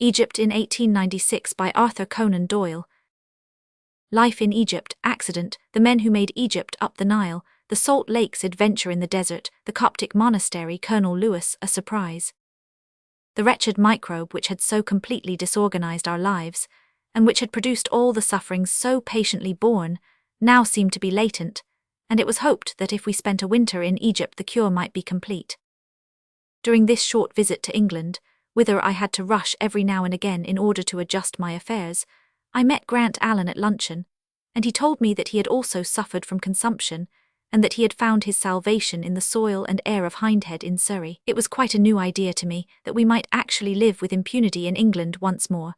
Egypt in 1896 by Arthur Conan Doyle. Life in Egypt, accident, the men who made Egypt up the Nile, the Salt Lakes adventure in the desert, the Coptic monastery Colonel Lewis, a surprise. The wretched microbe which had so completely disorganized our lives, and which had produced all the sufferings so patiently borne, now seemed to be latent, and it was hoped that if we spent a winter in Egypt the cure might be complete. During this short visit to England, whither I had to rush every now and again in order to adjust my affairs, I met Grant Allen at luncheon, and he told me that he had also suffered from consumption, and that he had found his salvation in the soil and air of Hindhead in Surrey. It was quite a new idea to me that we might actually live with impunity in England once more,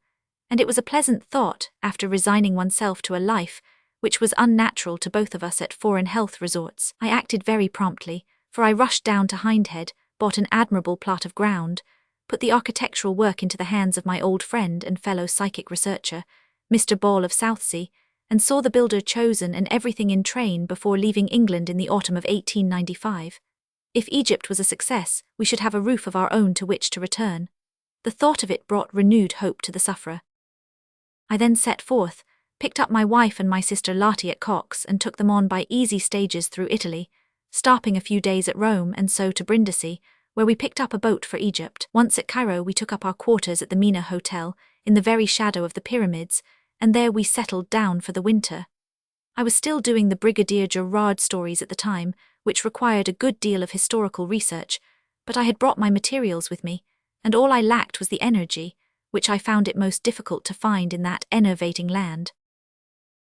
and it was a pleasant thought after resigning oneself to a life which was unnatural to both of us at foreign health resorts. I acted very promptly, for I rushed down to Hindhead, bought an admirable plot of ground, put the architectural work into the hands of my old friend and fellow psychic researcher, Mr. Ball of Southsea, and saw the builder chosen and everything in train before leaving England in the autumn of 1895. If Egypt was a success, we should have a roof of our own to which to return. The thought of it brought renewed hope to the sufferer. I then set forth, picked up my wife and my sister Lottie at Cox and took them on by easy stages through Italy, stopping a few days at Rome and so to Brindisi, where we picked up a boat for Egypt. Once at Cairo we took up our quarters at the Mina Hotel, in the very shadow of the pyramids, and there we settled down for the winter. I was still doing the Brigadier Gerard stories at the time, which required a good deal of historical research, but I had brought my materials with me, and all I lacked was the energy, which I found it most difficult to find in that enervating land.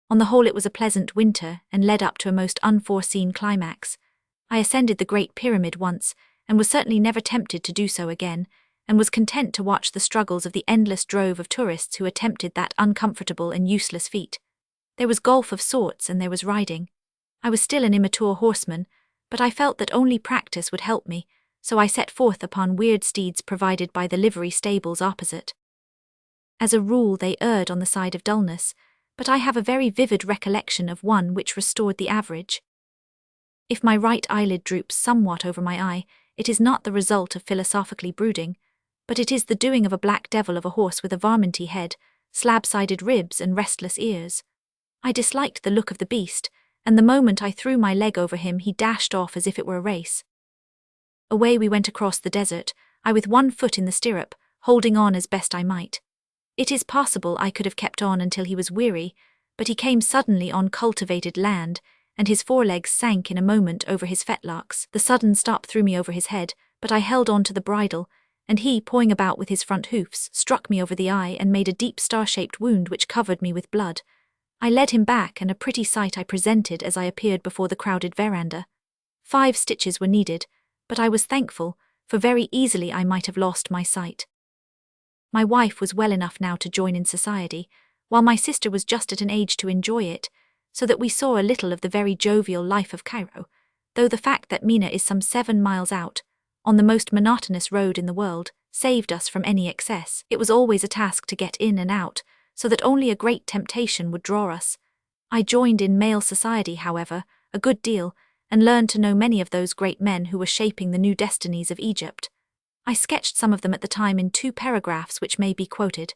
On the whole it was a pleasant winter and led up to a most unforeseen climax. I ascended the Great Pyramid once, and was certainly never tempted to do so again, and was content to watch the struggles of the endless drove of tourists who attempted that uncomfortable and useless feat. There was golf of sorts and there was riding. I was still an immature horseman, but I felt that only practice would help me, so I set forth upon weird steeds provided by the livery stables opposite. As a rule they erred on the side of dullness, but I have a very vivid recollection of one which restored the average. If my right eyelid droops somewhat over my eye, it is not the result of philosophically brooding, but it is the doing of a black devil of a horse with a varminty head, slab-sided ribs and restless ears. I disliked the look of the beast, and the moment I threw my leg over him he dashed off as if it were a race. Away we went across the desert, I with one foot in the stirrup, holding on as best I might. It is possible I could have kept on until he was weary, but he came suddenly on cultivated land, and his forelegs sank in a moment over his fetlocks. The sudden stop threw me over his head, but I held on to the bridle, and he, pawing about with his front hoofs, struck me over the eye and made a deep star-shaped wound which covered me with blood. I led him back, and a pretty sight I presented as I appeared before the crowded veranda. 5 stitches were needed, but I was thankful, for very easily I might have lost my sight. My wife was well enough now to join in society, while my sister was just at an age to enjoy it, so that we saw a little of the very jovial life of Cairo, though the fact that Mina is some 7 miles out, on the most monotonous road in the world, saved us from any excess. It was always a task to get in and out, so that only a great temptation would draw us. I joined in male society, however, a good deal, and learned to know many of those great men who were shaping the new destinies of Egypt. I sketched some of them at the time in 2 paragraphs which may be quoted.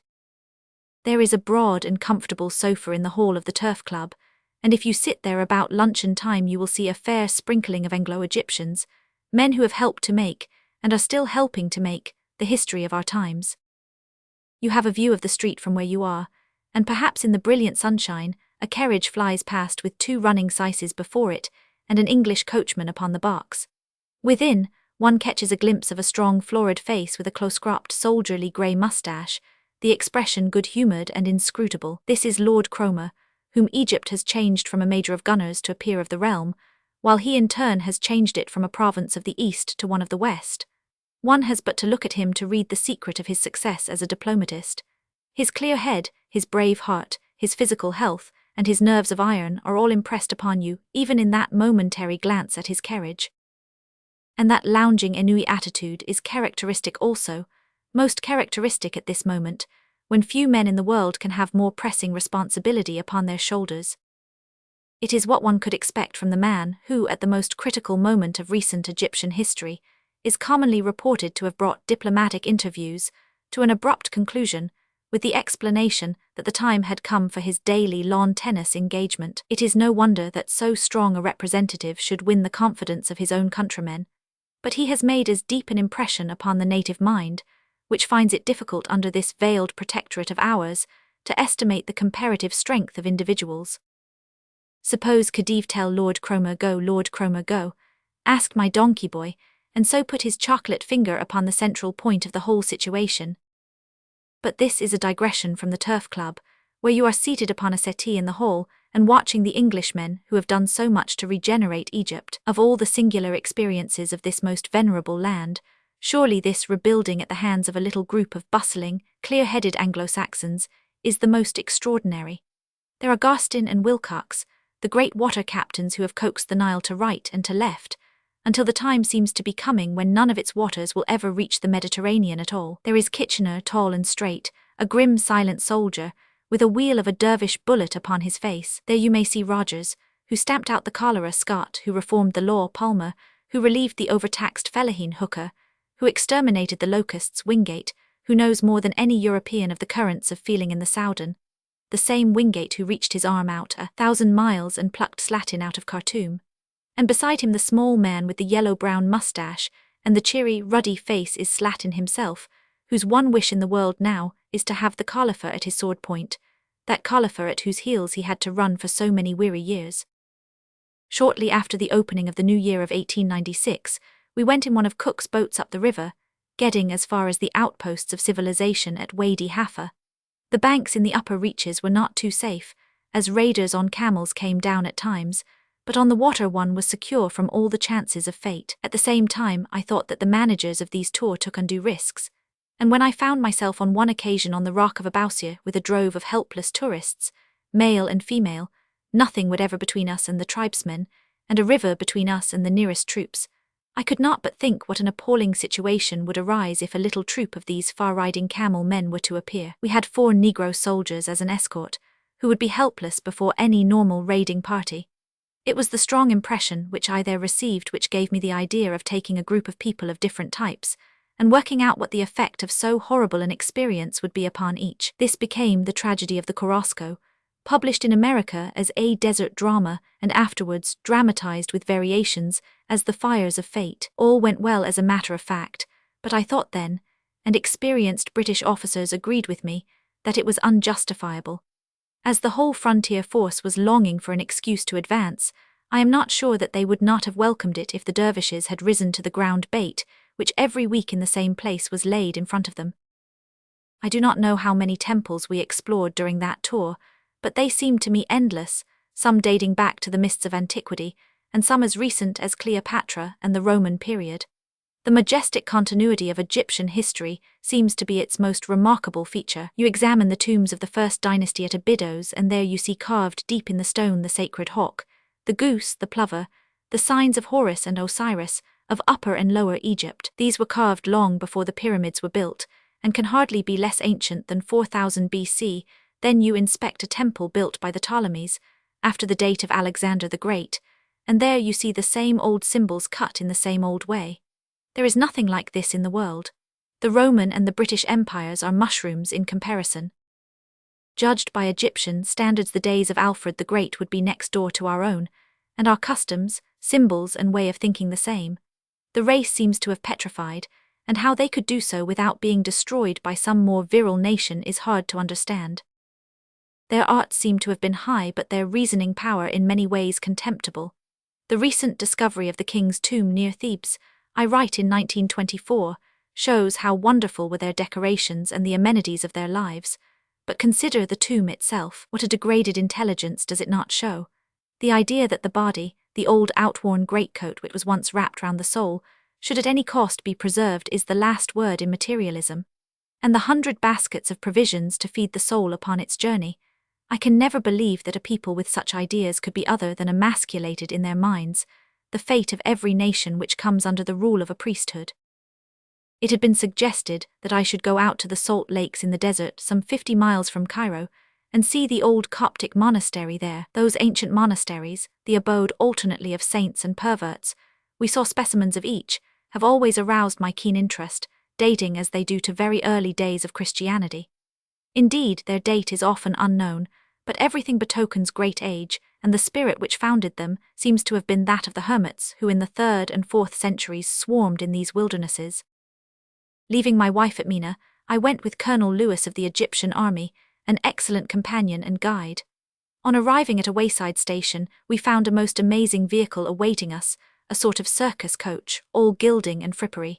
There is a broad and comfortable sofa in the hall of the Turf Club, and if you sit there about luncheon time you will see a fair sprinkling of Anglo-Egyptians, men who have helped to make, and are still helping to make, the history of our times. You have a view of the street from where you are, and perhaps in the brilliant sunshine, a carriage flies past with 2 running syces before it, and an English coachman upon the box. Within, one catches a glimpse of a strong florid face with a close-cropped soldierly grey moustache, the expression good-humoured and inscrutable. This is Lord Cromer, whom Egypt has changed from a major of gunners to a peer of the realm, while he in turn has changed it from a province of the East to one of the West. One has but to look at him to read the secret of his success as a diplomatist. His clear head, his brave heart, his physical health, and his nerves of iron are all impressed upon you, even in that momentary glance at his carriage. And that lounging ennui attitude is characteristic also, most characteristic at this moment, when few men in the world can have more pressing responsibility upon their shoulders. It is what one could expect from the man who, at the most critical moment of recent Egyptian history, is commonly reported to have brought diplomatic interviews to an abrupt conclusion, with the explanation that the time had come for his daily lawn tennis engagement. It is no wonder that so strong a representative should win the confidence of his own countrymen, but he has made as deep an impression upon the native mind, which finds it difficult under this veiled protectorate of ours to estimate the comparative strength of individuals. Suppose Khedive tell Lord Cromer go, asked my donkey boy, and so put his chocolate finger upon the central point of the whole situation. But this is a digression from the Turf Club, where you are seated upon a settee in the hall and watching the Englishmen who have done so much to regenerate Egypt. Of all the singular experiences of this most venerable land, surely this rebuilding at the hands of a little group of bustling, clear-headed Anglo-Saxons is the most extraordinary. There are Garstin and Wilcox, the great water captains who have coaxed the Nile to right and to left, until the time seems to be coming when none of its waters will ever reach the Mediterranean at all. There is Kitchener, tall and straight, a grim silent soldier, with a wheel of a dervish bullet upon his face. There you may see Rogers, who stamped out the cholera, Scott, who reformed the law, Palmer, who relieved the overtaxed Fellahin, Hooker, who exterminated the locusts, Wingate, who knows more than any European of the currents of feeling in the Soudan, the same Wingate who reached his arm out 1,000 miles and plucked Slatin out of Khartoum. And beside him the small man with the yellow-brown mustache and the cheery, ruddy face is Slatin himself, whose one wish in the world now is to have the Khalifa at his sword point, that Khalifa at whose heels he had to run for so many weary years. Shortly after the opening of the new year of 1896, we went in one of Cook's boats up the river, getting as far as the outposts of civilization at Wadi Halfa. The banks in the upper reaches were not too safe, as raiders on camels came down at times, but on the water one was secure from all the chances of fate. At the same time, I thought that the managers of these tours took undue risks, and when I found myself on one occasion on the rock of Abousia with a drove of helpless tourists, male and female, nothing whatever between us and the tribesmen, and a river between us and the nearest troops, I could not but think what an appalling situation would arise if a little troop of these far-riding camel men were to appear. We had 4 Negro soldiers as an escort, who would be helpless before any normal raiding party. It was the strong impression which I there received which gave me the idea of taking a group of people of different types, and working out what the effect of so horrible an experience would be upon each. This became the tragedy of the Korosko, published in America as a desert drama and afterwards dramatized with variations as The Fires of Fate. All went well as a matter of fact, but I thought then, and experienced British officers agreed with me, that it was unjustifiable. As the whole frontier force was longing for an excuse to advance, I am not sure that they would not have welcomed it if the dervishes had risen to the ground bait, which every week in the same place was laid in front of them. I do not know how many temples we explored during that tour, but they seemed to me endless, some dating back to the mists of antiquity, and some as recent as Cleopatra and the Roman period. The majestic continuity of Egyptian history seems to be its most remarkable feature. You examine the tombs of the first dynasty at Abydos, and there you see carved deep in the stone the sacred hawk, the goose, the plover, the signs of Horus and Osiris, of Upper and Lower Egypt. These were carved long before the pyramids were built, and can hardly be less ancient than 4000 BC. Then you inspect a temple built by the Ptolemies, after the date of Alexander the Great, and there you see the same old symbols cut in the same old way. There is nothing like this in the world. The Roman and the British empires are mushrooms in comparison. Judged by Egyptian standards, the days of Alfred the Great would be next door to our own, and our customs, symbols and way of thinking the same. The race seems to have petrified, and how they could do so without being destroyed by some more virile nation is hard to understand. Their arts seem to have been high, but their reasoning power in many ways contemptible. The recent discovery of the king's tomb near Thebes, I write in 1924, shows how wonderful were their decorations and the amenities of their lives. But consider the tomb itself. What a degraded intelligence does it not show? The idea that the body, the old outworn greatcoat which was once wrapped round the soul, should at any cost be preserved is the last word in materialism. And the 100 baskets of provisions to feed the soul upon its journey. I can never believe that a people with such ideas could be other than emasculated in their minds, the fate of every nation which comes under the rule of a priesthood. It had been suggested that I should go out to the salt lakes in the desert some 50 miles from Cairo, and see the old Coptic monastery there. Those ancient monasteries, the abode alternately of saints and perverts, we saw specimens of each, have always aroused my keen interest, dating as they do to very early days of Christianity. Indeed, their date is often unknown, but everything betokens great age, and the spirit which founded them seems to have been that of the hermits who in the 3rd and 4th centuries swarmed in these wildernesses. Leaving my wife at Mina, I went with Colonel Lewis of the Egyptian army, an excellent companion and guide. On arriving at a wayside station, we found a most amazing vehicle awaiting us, a sort of circus coach, all gilding and frippery.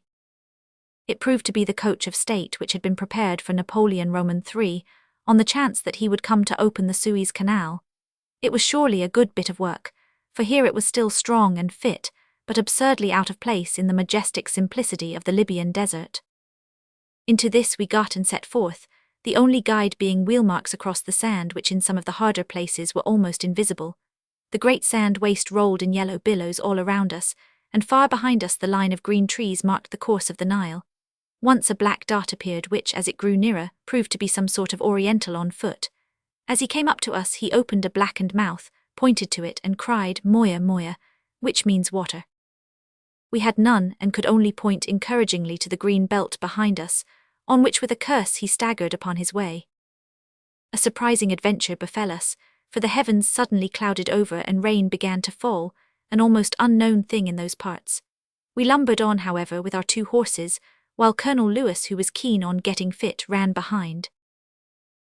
It proved to be the coach of state which had been prepared for Napoleon Roman III, on the chance that he would come to open the Suez Canal. It was surely a good bit of work, for here it was still strong and fit, but absurdly out of place in the majestic simplicity of the Libyan desert. Into this we got and set forth, the only guide being wheelmarks across the sand which in some of the harder places were almost invisible. The great sand waste rolled in yellow billows all around us, and far behind us the line of green trees marked the course of the Nile. Once a black dart appeared which, as it grew nearer, proved to be some sort of Oriental on foot. As he came up to us he opened a blackened mouth, pointed to it and cried, "Moya, Moya," which means water. We had none and could only point encouragingly to the green belt behind us, on which with a curse he staggered upon his way. A surprising adventure befell us, for the heavens suddenly clouded over and rain began to fall, an almost unknown thing in those parts. We lumbered on, however, with our 2 horses, while Colonel Lewis, who was keen on getting fit, ran behind.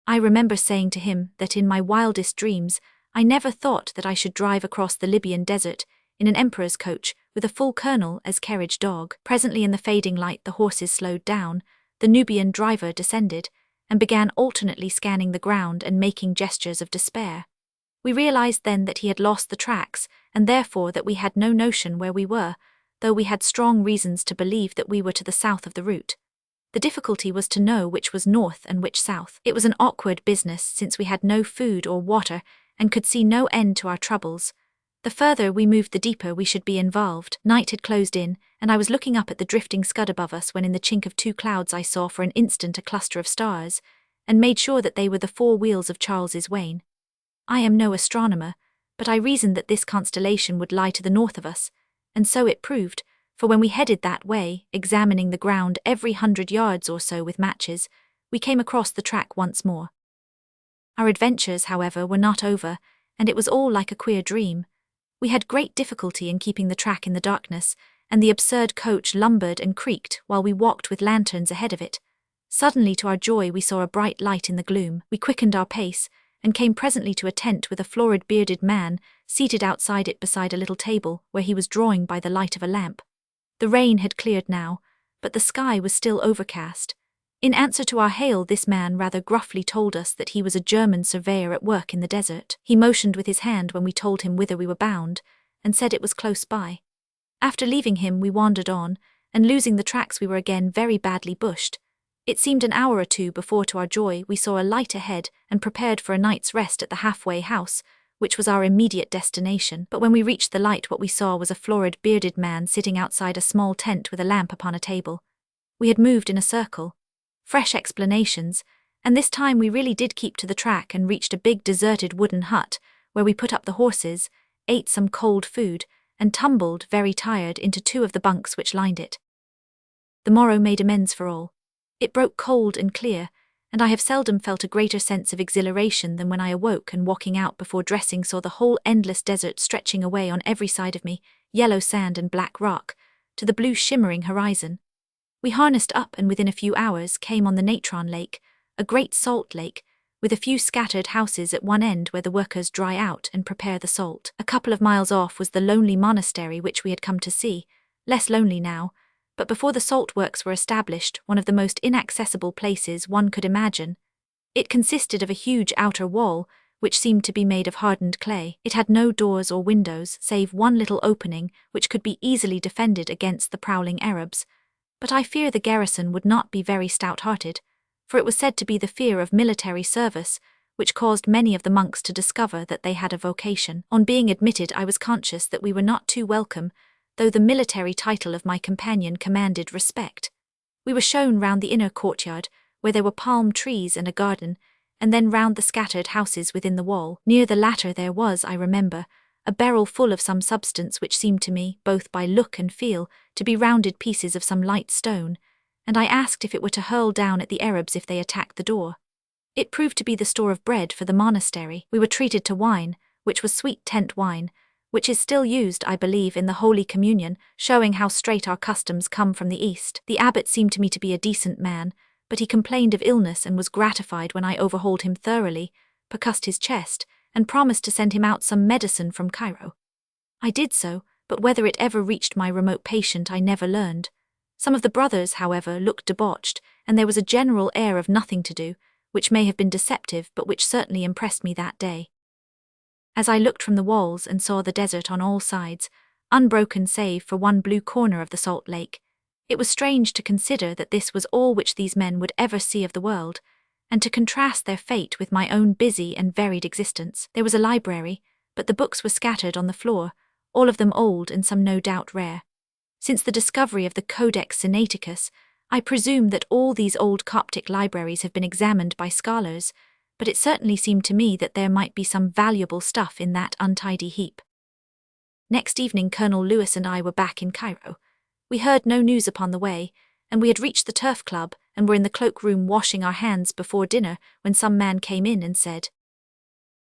I remember saying to him that in my wildest dreams I never thought that I should drive across the Libyan desert in an emperor's coach with a full colonel as carriage dog. Presently in the fading light the horses slowed down, the Nubian driver descended, and began alternately scanning the ground and making gestures of despair. We realized then that he had lost the tracks, and therefore that we had no notion where we were, though we had strong reasons to believe that we were to the south of the route. The difficulty was to know which was north and which south. It was an awkward business since we had no food or water and could see no end to our troubles. The further we moved the deeper we should be involved. Night had closed in, and I was looking up at the drifting scud above us when in the chink of 2 clouds I saw for an instant a cluster of stars, and made sure that they were the 4 wheels of Charles's Wain. I am no astronomer, but I reasoned that this constellation would lie to the north of us, and so it proved, for when we headed that way, examining the ground every 100 yards or so with matches, we came across the track once more. Our adventures, however, were not over, and it was all like a queer dream. We had great difficulty in keeping the track in the darkness, and the absurd coach lumbered and creaked while we walked with lanterns ahead of it. Suddenly, to our joy, we saw a bright light in the gloom. We quickened our pace, and came presently to a tent with a florid bearded man seated outside it beside a little table where he was drawing by the light of a lamp. The rain had cleared now, but the sky was still overcast. In answer to our hail, this man rather gruffly told us that he was a German surveyor at work in the desert. He motioned with his hand when we told him whither we were bound, and said it was close by. After leaving him we wandered on, and losing the tracks we were again very badly bushed. It seemed an hour or 2 before, to our joy, we saw a light ahead and prepared for a night's rest at the halfway house, which was our immediate destination. But when we reached the light, what we saw was a florid bearded man sitting outside a small tent with a lamp upon a table. We had moved in a circle. Fresh explanations, and this time we really did keep to the track and reached a big deserted wooden hut, where we put up the horses, ate some cold food, and tumbled, very tired, into 2 of the bunks which lined it. The morrow made amends for all. It broke cold and clear, and I have seldom felt a greater sense of exhilaration than when I awoke and, walking out before dressing, saw the whole endless desert stretching away on every side of me, yellow sand and black rock, to the blue shimmering horizon. We harnessed up and within a few hours came on the Natron Lake, a great salt lake, with a few scattered houses at one end where the workers dry out and prepare the salt. A couple of miles off was the lonely monastery which we had come to see, less lonely now, but before the salt works were established, one of the most inaccessible places one could imagine. It consisted of a huge outer wall, which seemed to be made of hardened clay. It had no doors or windows, save one little opening which could be easily defended against the prowling Arabs. But I fear the garrison would not be very stout-hearted, for it was said to be the fear of military service which caused many of the monks to discover that they had a vocation. On being admitted, I was conscious that we were not too welcome, though the military title of my companion commanded respect. We were shown round the inner courtyard, where there were palm trees and a garden, and then round the scattered houses within the wall. Near the latter there was, I remember, a barrel full of some substance which seemed to me, both by look and feel, to be rounded pieces of some light stone, and I asked if it were to hurl down at the Arabs if they attacked the door. It proved to be the store of bread for the monastery. We were treated to wine, which was sweet tent wine, which is still used, I believe, in the Holy Communion, showing how straight our customs come from the East. The abbot seemed to me to be a decent man, but he complained of illness and was gratified when I overhauled him thoroughly, percussed his chest, and promised to send him out some medicine from Cairo. I did so, but whether it ever reached my remote patient I never learned. Some of the brothers, however, looked debauched, and there was a general air of nothing to do, which may have been deceptive but which certainly impressed me that day. As I looked from the walls and saw the desert on all sides, unbroken save for one blue corner of the salt lake, it was strange to consider that this was all which these men would ever see of the world, and to contrast their fate with my own busy and varied existence. There was a library, but the books were scattered on the floor, all of them old and some no doubt rare. Since the discovery of the Codex Sinaiticus, I presume that all these old Coptic libraries have been examined by scholars, but it certainly seemed to me that there might be some valuable stuff in that untidy heap. Next evening Colonel Lewis and I were back in Cairo. We heard no news upon the way, and we had reached the turf club and were in the cloakroom washing our hands before dinner when some man came in and said,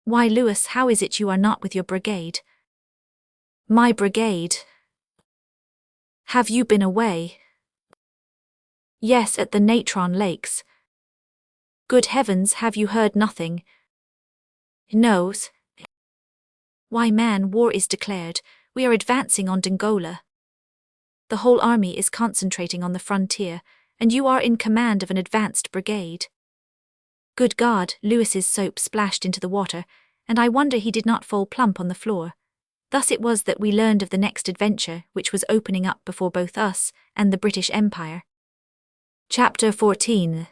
"Why, Lewis, how is it you are not with your brigade?" "My brigade? Have you been away?" "Yes, at the Natron Lakes." "Good heavens, have you heard nothing?" "No." "Why, man, war is declared. We are advancing on Dongola. The whole army is concentrating on the frontier, and you are in command of an advanced brigade." Good God, Lewis's soap splashed into the water, and I wonder he did not fall plump on the floor. Thus it was that we learned of the next adventure which was opening up before both us and the British Empire. Chapter 14.